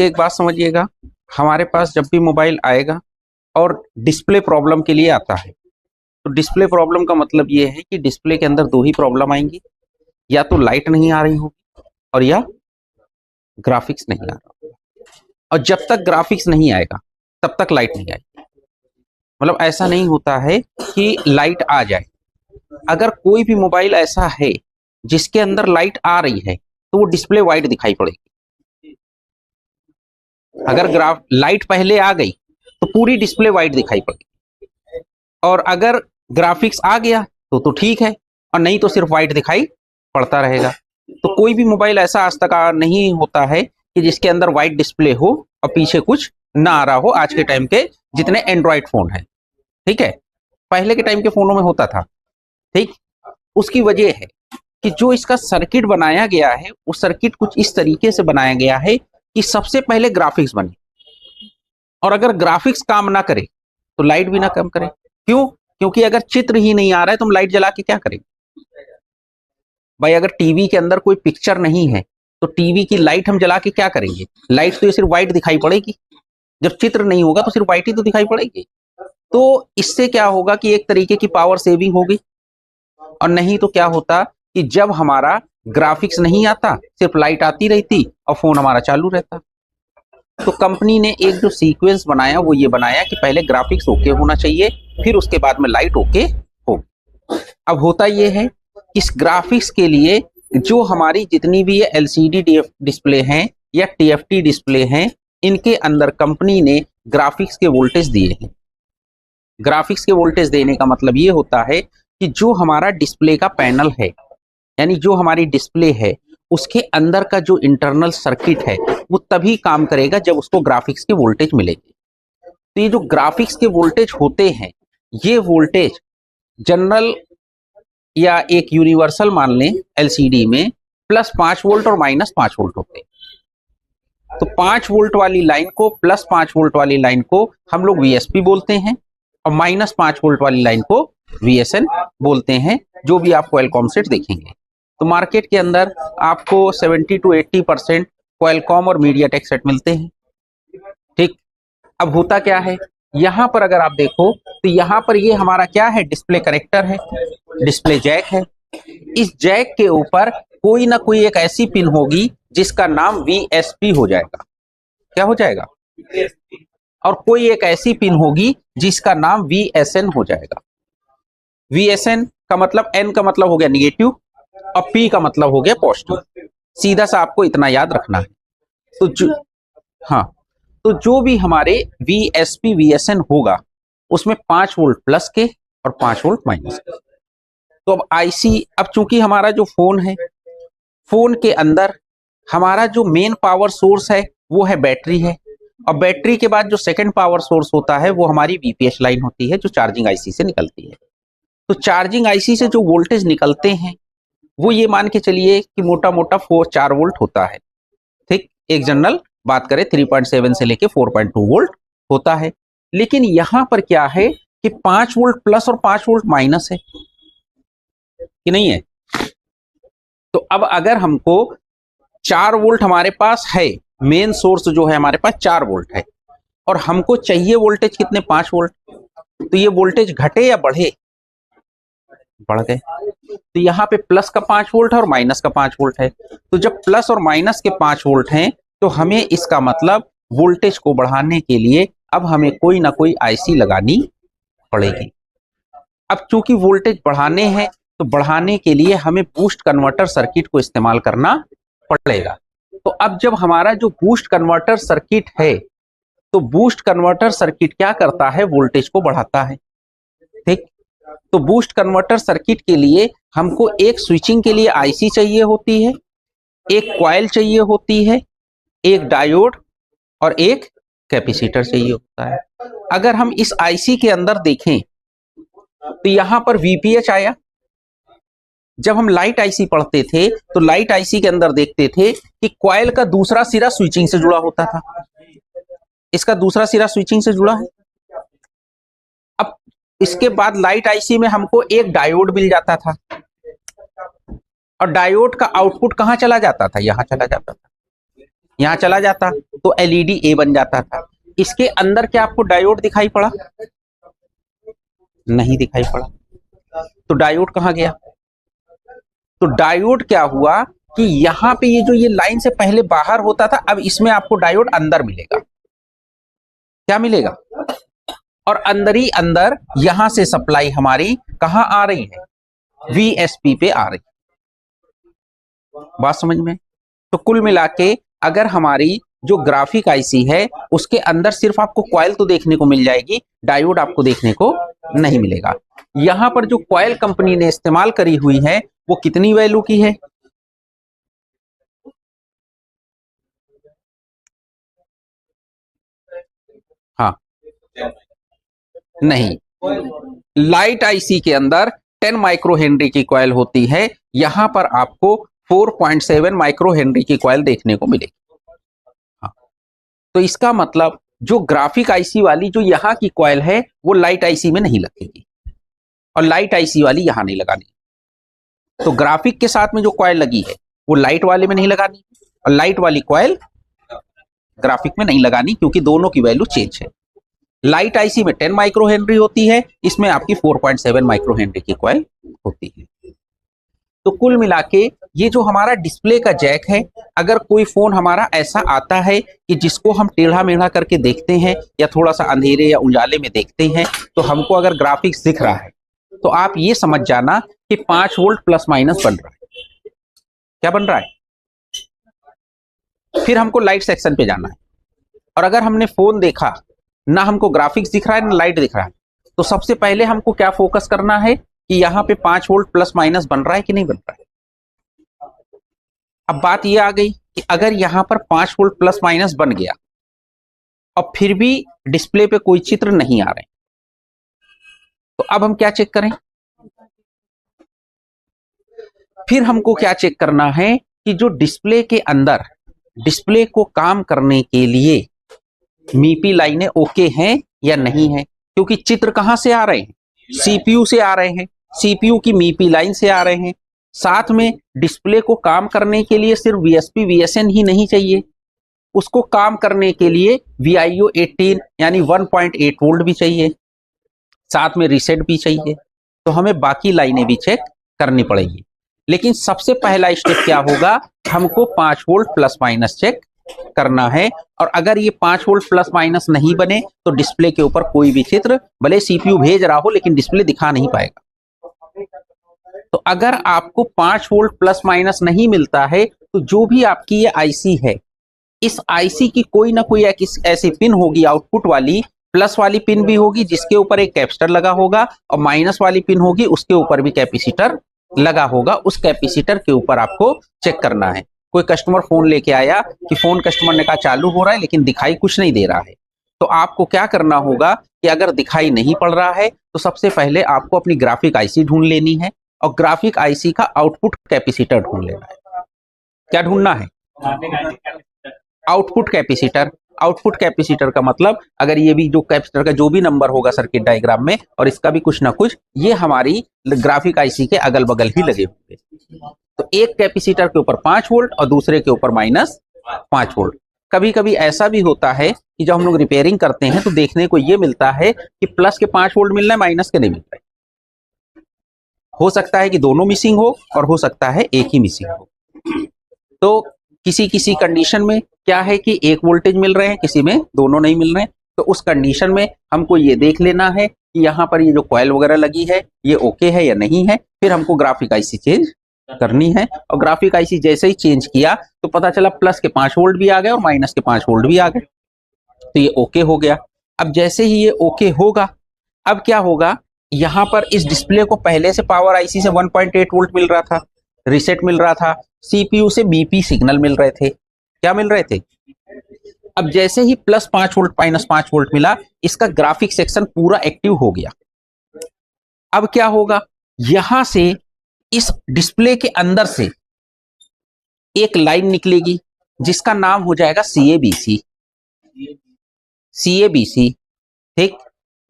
एक बात समझिएगा, हमारे पास जब भी मोबाइल आएगा और डिस्प्ले प्रॉब्लम के लिए आता है, तो डिस्प्ले प्रॉब्लम का मतलब ये है कि डिस्प्ले के अंदर दो ही प्रॉब्लम आएंगी, या तो लाइट नहीं आ रही होगी और या ग्राफिक्स नहीं आ रहा होगा। और जब तक ग्राफिक्स नहीं आएगा तब तक लाइट नहीं आएगी। मतलब ऐसा नहीं होता है कि लाइट आ जाए। अगर कोई भी मोबाइल ऐसा है जिसके अंदर लाइट आ रही है तो वो डिस्प्ले वाइट दिखाई पड़ेगी। अगर लाइट पहले आ गई तो पूरी डिस्प्ले वाइट दिखाई पड़ेगी, और अगर ग्राफिक्स आ गया तो ठीक है, और नहीं तो सिर्फ वाइट दिखाई पड़ता रहेगा। तो कोई भी मोबाइल ऐसा आज तक नहीं होता है कि जिसके अंदर वाइट डिस्प्ले हो और पीछे कुछ ना आ रहा हो। आज के टाइम के जितने एंड्रॉइड फोन है, ठीक है, पहले के टाइम के फोनों में होता था। ठीक, उसकी वजह है कि जो इसका सर्किट बनाया गया है वो सर्किट कुछ इस तरीके से बनाया गया है कि सबसे पहले ग्राफिक्स बने, और अगर ग्राफिक्स काम ना करे तो लाइट भी ना काम करे। क्यों? क्योंकि अगर चित्र ही नहीं आ रहा है तो हम लाइट जला के क्या करेंगे भाई? अगर टीवी के अंदर कोई पिक्चर नहीं है तो टीवी की लाइट हम जला के क्या करेंगे? लाइट तो ये सिर्फ व्हाइट दिखाई पड़ेगी। जब चित्र नहीं होगा तो सिर्फ व्हाइट ही तो दिखाई पड़ेगी। तो इससे क्या होगा कि एक तरीके की पावर सेविंग होगी। और नहीं तो क्या होता कि जब हमारा ग्राफिक्स नहीं आता, सिर्फ लाइट आती रहती और फोन हमारा चालू रहता। तो कंपनी ने एक जो सीक्वेंस बनाया वो ये बनाया कि पहले ग्राफिक्स ओके होना चाहिए, फिर उसके बाद में लाइट ओके होगी। अब होता ये है कि इस ग्राफिक्स के लिए जो हमारी जितनी भी ये एलसीडी डिस्प्ले हैं या टीएफटी डिस्प्ले हैं, इनके अंदर कंपनी ने ग्राफिक्स के वोल्टेज दिए हैं। ग्राफिक्स के वोल्टेज देने का मतलब ये होता है कि जो हमारा डिस्प्ले का पैनल है, यानी जो हमारी डिस्प्ले है, उसके अंदर का जो इंटरनल सर्किट है वो तभी काम करेगा जब उसको ग्राफिक्स के वोल्टेज मिलेगी। तो ये जो ग्राफिक्स के वोल्टेज होते हैं, ये वोल्टेज जनरल या एक यूनिवर्सल मान लें एलसीडी में +5 वोल्ट और -5 वोल्ट होते हैं। तो 5 वोल्ट वाली लाइन को, +5 वोल्ट वाली लाइन को हम लोग वीएसपी बोलते हैं, और -5 वोल्ट वाली लाइन को वीएसएन बोलते हैं, जो भी आप क्वालकॉम सेट देखेंगे। तो मार्केट के अंदर आपको 70 to 80% क्वालकॉम और मीडियाटेक सेट मिलते हैं। ठीक, अब होता क्या है, यहां पर अगर आप देखो तो यहां पर ये हमारा क्या है, डिस्प्ले कनेक्टर है, डिस्प्ले जैक है। इस जैक के ऊपर कोई ना कोई एक ऐसी पिन होगी जिसका नाम वीएसपी हो जाएगा। क्या हो जाएगा? और कोई एक ऐसी पिन होगी जिसका नाम वीएसएन हो जाएगा। वीएसएन का मतलब, एन का मतलब हो गया निगेटिव और पी का मतलब हो गया पॉजिटिव। सीधा सा आपको इतना याद रखना है। तो तो जो भी हमारे वीएसपी वीएसएन होगा उसमें 5 वोल्ट प्लस के और 5 वोल्ट माइनस के। तो अब आईसी, अब चूंकि हमारा जो फोन है, फोन के अंदर हमारा जो मेन पावर सोर्स है वो है बैटरी है, और बैटरी के बाद जो सेकंड पावर सोर्स होता है वो हमारी वीपीएस लाइन होती है जो चार्जिंग आईसी से निकलती है। तो चार्जिंग आईसी से जो वोल्टेज निकलते हैं वो ये मान के चलिए कि मोटा मोटा 4 वोल्ट होता है। ठीक, एक जनरल बात करें 3.7 से लेके 4.2 वोल्ट होता है। लेकिन यहां पर क्या है कि 5 वोल्ट प्लस और 5 वोल्ट माइनस है कि नहीं है? तो अब अगर हमको 4 वोल्ट हमारे पास है, मेन सोर्स जो है हमारे पास 4 वोल्ट है, और हमको चाहिए वोल्टेज कितने, 5 वोल्ट, तो ये वोल्टेज घटे या बढ़े? बढ़ गए। तो यहाँ पे प्लस का 5 वोल्ट है और माइनस का 5 वोल्ट है। तो जब प्लस और माइनस के 5 वोल्ट हैं तो हमें इसका मतलब वोल्टेज को बढ़ाने के लिए अब हमें कोई ना कोई आईसी लगानी पड़ेगी। अब चूंकि वोल्टेज बढ़ाने हैं तो बढ़ाने के लिए हमें बूस्ट कन्वर्टर सर्किट को इस्तेमाल करना पड़ेगा। तो अब जब हमारा जो बूस्ट कन्वर्टर सर्किट है, तो बूस्ट कन्वर्टर सर्किट क्या करता है, वोल्टेज को बढ़ाता है। ठीक, तो बूस्ट कन्वर्टर सर्किट के लिए हमको एक स्विचिंग के लिए आईसी चाहिए होती है, एक कॉइल चाहिए होती है, एक डायोड और एक कैपेसिटर चाहिए होता है। अगर हम इस आईसी के अंदर देखें तो यहां पर वीपीएच आया। जब हम लाइट आईसी पढ़ते थे तो लाइट आईसी के अंदर देखते थे कि कॉइल का दूसरा सिरा स्विचिंग से जुड़ा होता था, इसका दूसरा सिरा स्विचिंग से जुड़ा है। अब इसके बाद लाइट आईसी में हमको एक डायोड मिल जाता था, और डायोड का आउटपुट कहां चला जाता था, यहां चला जाता था। यहां चला जाता तो एलईडी ए बन जाता था। इसके अंदर क्या आपको डायोड दिखाई पड़ा? नहीं दिखाई पड़ा। तो डायोड कहां गया? तो डायोड क्या हुआ कि यहां पे ये जो ये लाइन से पहले बाहर होता था, अब इसमें आपको डायोड अंदर मिलेगा। क्या मिलेगा? और अंदर ही अंदर यहां से सप्लाई हमारी कहां आ रही है? वीएसपी पे आ रही है। बात समझ में? तो कुल मिला के अगर हमारी जो ग्राफिक आईसी है उसके अंदर सिर्फ आपको कॉइल तो देखने को मिल जाएगी, डायोड आपको देखने को नहीं मिलेगा। यहां पर जो कॉइल कंपनी ने इस्तेमाल करी हुई है वो कितनी वैल्यू की है? हाँ, नहीं, लाइट आईसी के अंदर 10 माइक्रो हेनरी की कॉइल होती है, यहां पर आपको 4.7 माइक्रो हेनरी की कॉइल देखने को मिलेगी। हाँ, तो इसका मतलब जो ग्राफिक आईसी वाली जो यहां की कॉइल है वो लाइट आईसी में नहीं लगेगी और लाइट आईसी वाली यहां नहीं लगानी। तो ग्राफिक के साथ में जो कॉइल लगी है वो लाइट वाले में नहीं लगानी और लाइट वाली कॉइल ग्राफिक में नहीं लगानी, क्योंकि दोनों की वैल्यू चेंज है। लाइट आईसी में 10 माइक्रो हेनरी होती है, इसमें आपकी 4.7 माइक्रो हेनरी की कॉइल होती है। तो कुल मिला के ये जो हमारा डिस्प्ले का जैक है, अगर कोई फोन हमारा ऐसा आता है कि जिसको हम टेढ़ा मेढ़ा करके देखते हैं या थोड़ा सा अंधेरे या उजाले में देखते हैं, तो हमको अगर ग्राफिक्स दिख रहा है तो आप ये समझ जाना कि 5 वोल्ट प्लस माइनस बन रहा है। क्या बन रहा है? फिर हमको लाइट सेक्शन पे जाना है, और अगर हमने फोन देखा ना हमको ग्राफिक्स दिख रहा है ना लाइट दिख रहा है, तो सबसे पहले हमको क्या फोकस करना है कि यहां पे 5 वोल्ट प्लस माइनस बन रहा है कि नहीं बन रहा है। अब बात यह आ गई कि अगर यहां पर 5 वोल्ट प्लस माइनस बन गया और फिर भी डिस्प्ले पे कोई चित्र नहीं आ रहे, तो अब हम क्या चेक करें? फिर हमको क्या चेक करना है कि जो डिस्प्ले के अंदर डिस्प्ले को काम करने के लिए मीपी लाइनें ओके हैं या नहीं है, क्योंकि चित्र कहां से आ रहे हैं? सीपीयू से आ रहे हैं, सीपीयू की मीपी लाइन से आ रहे हैं। साथ में डिस्प्ले को काम करने के लिए सिर्फ वीएसपी वीएसएन ही नहीं चाहिए, उसको काम करने के लिए VIO 18 यानी 1.8 वोल्ट भी चाहिए, साथ में रीसेट भी चाहिए। तो हमें बाकी लाइनें भी चेक करनी पड़ेगी, लेकिन सबसे पहला स्टेप क्या होगा? हमको 5 वोल्ट प्लस माइनस चेक करना है। और अगर ये 5 वोल्ट प्लस माइनस नहीं बने तो डिस्प्ले के ऊपर कोई भी चित्र भले सीपीयू भेज रहा हो लेकिन डिस्प्ले दिखा नहीं पाएगा। तो अगर आपको 5 वोल्ट प्लस माइनस नहीं मिलता है तो जो भी आपकी ये आईसी है, इस आईसी की कोई ना कोई एक ऐसी पिन होगी आउटपुट वाली, प्लस वाली पिन भी होगी जिसके ऊपर एक कैपेसिटर लगा होगा, और माइनस वाली पिन होगी उसके ऊपर भी कैपेसिटर लगा होगा। उस कैपेसिटर के ऊपर आपको चेक करना है। कोई कस्टमर फोन लेके आया कि फोन कस्टमर ने कहा चालू हो रहा है लेकिन दिखाई कुछ नहीं दे रहा है, तो आपको क्या करना होगा कि अगर दिखाई नहीं पड़ रहा है तो सबसे पहले आपको अपनी ग्राफिक आईसी ढूंढ लेनी है और ग्राफिक आईसी का आउटपुट कैपेसिटर ढूंढ लेना है। क्या ढूंढना है? Output capacitor. आउटपुट कैपेसिटर का मतलब अगर ये भी जो कैपेसिटर का जो भी नंबर होगा सर्किट डायग्राम में और इसका भी कुछ ना कुछ, ये हमारी ग्राफिक आईसी के अगल बगल ही लगे होंगे। तो एक कैपेसिटर के ऊपर 5 वोल्ट और दूसरे के ऊपर -5 वोल्ट। कभी कभी ऐसा भी होता है कि जब हम लोग रिपेयरिंग करते हैं तो देखने को ये मिलता है कि प्लस के 5 वोल्ट मिल रहे हैं, माइनस के नहीं मिल रहे। हो सकता है कि दोनों मिसिंग हो और हो सकता है एक ही मिसिंग हो। तो किसी किसी कंडीशन में क्या है कि एक वोल्टेज मिल रहे हैं, किसी में दोनों नहीं मिल रहे हैं। तो उस कंडीशन में हमको ये देख लेना है कि यहाँ पर ये जो कॉइल वगैरह लगी है ये ओके है या नहीं है। फिर हमको ग्राफिक आईसी चेंज करनी है, और ग्राफिक आईसी जैसे ही चेंज किया तो पता चला प्लस के 5 वोल्ट भी आ गए और माइनस के 5 वोल्ट भी आ गए, तो ये ओके हो गया। अब जैसे ही ये ओके होगा, अब क्या होगा? यहां पर इस डिस्प्ले को पहले से पावर आईसी से 1.8 वोल्ट मिल रहा था, रीसेट मिल रहा था, सीपीयू से बीपी सिग्नल मिल रहे थे। क्या मिल रहे थे? अब जैसे ही +5 वोल्ट -5 वोल्ट मिला, इसका ग्राफिक सेक्शन पूरा एक्टिव हो गया। अब क्या होगा? यहां से इस डिस्प्ले के अंदर से एक लाइन निकलेगी जिसका नाम हो जाएगा CABC। CABC, ठीक।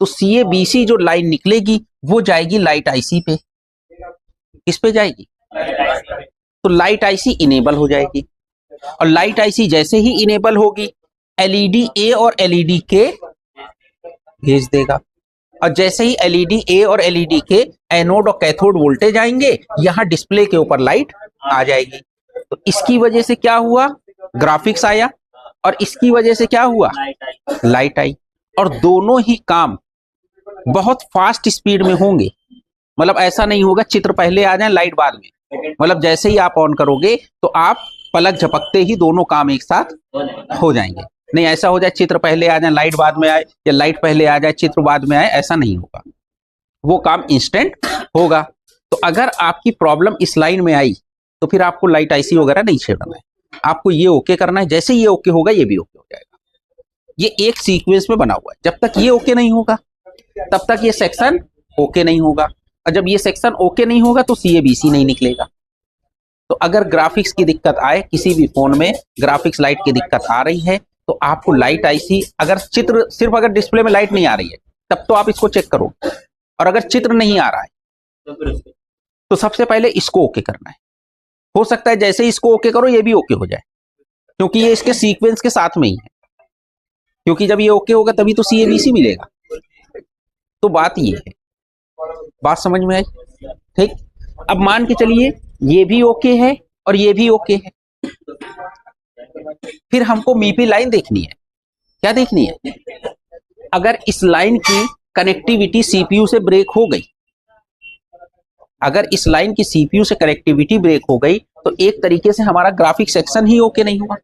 तो CABC जो लाइन निकलेगी वो जाएगी लाइट आईसी पे। किस पे जाएगी? तो लाइट आईसी इनेबल हो जाएगी। और लाइट आईसी जैसे ही इनेबल होगी एलईडी ए और एलईडी के भेज देगा, और जैसे ही एलईडी ए और एलईडी के एनोड और कैथोड वोल्टेज आएंगे, यहां डिस्प्ले के ऊपर लाइट आ जाएगी। तो इसकी वजह से क्या हुआ, ग्राफिक्स आया, और इसकी वजह से क्या हुआ, लाइट आई। और दोनों ही काम बहुत फास्ट स्पीड में होंगे। मतलब ऐसा नहीं होगा चित्र पहले आ जाए लाइट बाद में, मतलब जैसे ही आप ऑन करोगे तो आप पलक झपकते ही दोनों काम एक साथ हो जाएंगे। नहीं ऐसा हो जाए चित्र पहले आ जाए लाइट बाद में आए, या लाइट पहले आ जाए चित्र बाद में आए, ऐसा नहीं होगा, वो काम इंस्टेंट होगा। तो अगर आपकी प्रॉब्लम इस लाइन में आई तो फिर आपको लाइट आईसी वगैरह नहीं छेड़ना है, आपको ये ओके करना है। जैसे ये ओके होगा ये भी ओके हो जाएगा। ये एक सीक्वेंस में बना हुआ है। जब तक ये ओके नहीं होगा तब तक ये सेक्शन ओके नहीं होगा, और जब ये सेक्शन ओके नहीं होगा तो सीएबीसी नहीं निकलेगा। तो अगर ग्राफिक्स की दिक्कत आए, किसी भी फोन में ग्राफिक्स लाइट की दिक्कत आ रही है, तो आपको लाइट आईसी, अगर चित्र सिर्फ अगर डिस्प्ले में लाइट नहीं आ रही है तब तो आप इसको चेक करो, और अगर चित्र नहीं आ रहा है तो सबसे पहले इसको ओके करना है। हो सकता है जैसे ही इसको ओके करो ये भी ओके हो जाए, क्योंकि ये इसके सीक्वेंस के साथ में ही है, क्योंकि जब ये ओके होगा तभी तो सीएबीसी मिलेगा। तो बात ये है, बात समझ में आई? ठीक। अब मान के चलिए ये भी ओके है और ये भी ओके है, फिर हमको मीपी लाइन देखनी है। क्या देखनी है? अगर इस लाइन की कनेक्टिविटी सीपीयू से ब्रेक हो गई, अगर इस लाइन की सीपीयू से कनेक्टिविटी ब्रेक हो गई तो एक तरीके से हमारा ग्राफिक सेक्शन ही ओके नहीं हुआ,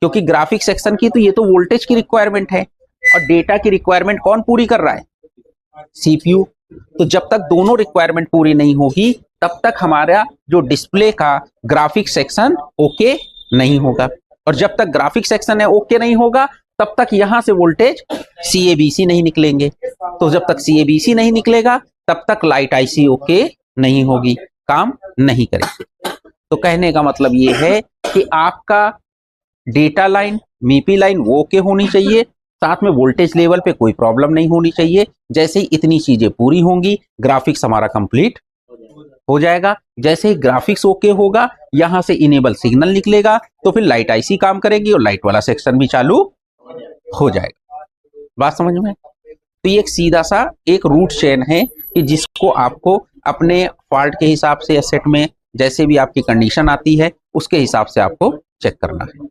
क्योंकि ग्राफिक सेक्शन की तो ये तो वोल्टेज की रिक्वायरमेंट है, और डेटा की रिक्वायरमेंट कौन पूरी कर रहा है? सीपीयू। तो जब तक दोनों रिक्वायरमेंट पूरी नहीं होगी तब तक हमारा जो डिस्प्ले का ग्राफिक सेक्शन ओके नहीं होगा, और जब तक ग्राफिक सेक्शन है ओके नहीं होगा तब तक यहां से वोल्टेज सीएबीसी नहीं निकलेंगे। तो जब तक सीएबीसी नहीं निकलेगा तब तक लाइट आईसी ओके नहीं होगी, काम नहीं करेगी। तो कहने का मतलब ये है कि आपका डेटा लाइन, मीपी लाइन वो ओके होनी चाहिए, साथ में वोल्टेज लेवल पे कोई प्रॉब्लम नहीं होनी चाहिए। जैसे ही इतनी चीजें पूरी होंगी ग्राफिक्स हमारा कंप्लीट हो जाएगा। जैसे ही ग्राफिक्स ओके होगा, यहां से इनेबल सिग्नल निकलेगा, तो फिर लाइट आईसी काम करेगी और लाइट वाला सेक्शन भी चालू हो जाएगा। बात समझ में? तो ये एक सीधा सा एक रूट चेन है कि जिसको आपको अपने फॉल्ट के हिसाब से या सेट में जैसे भी आपकी कंडीशन आती है उसके हिसाब से आपको चेक करना है।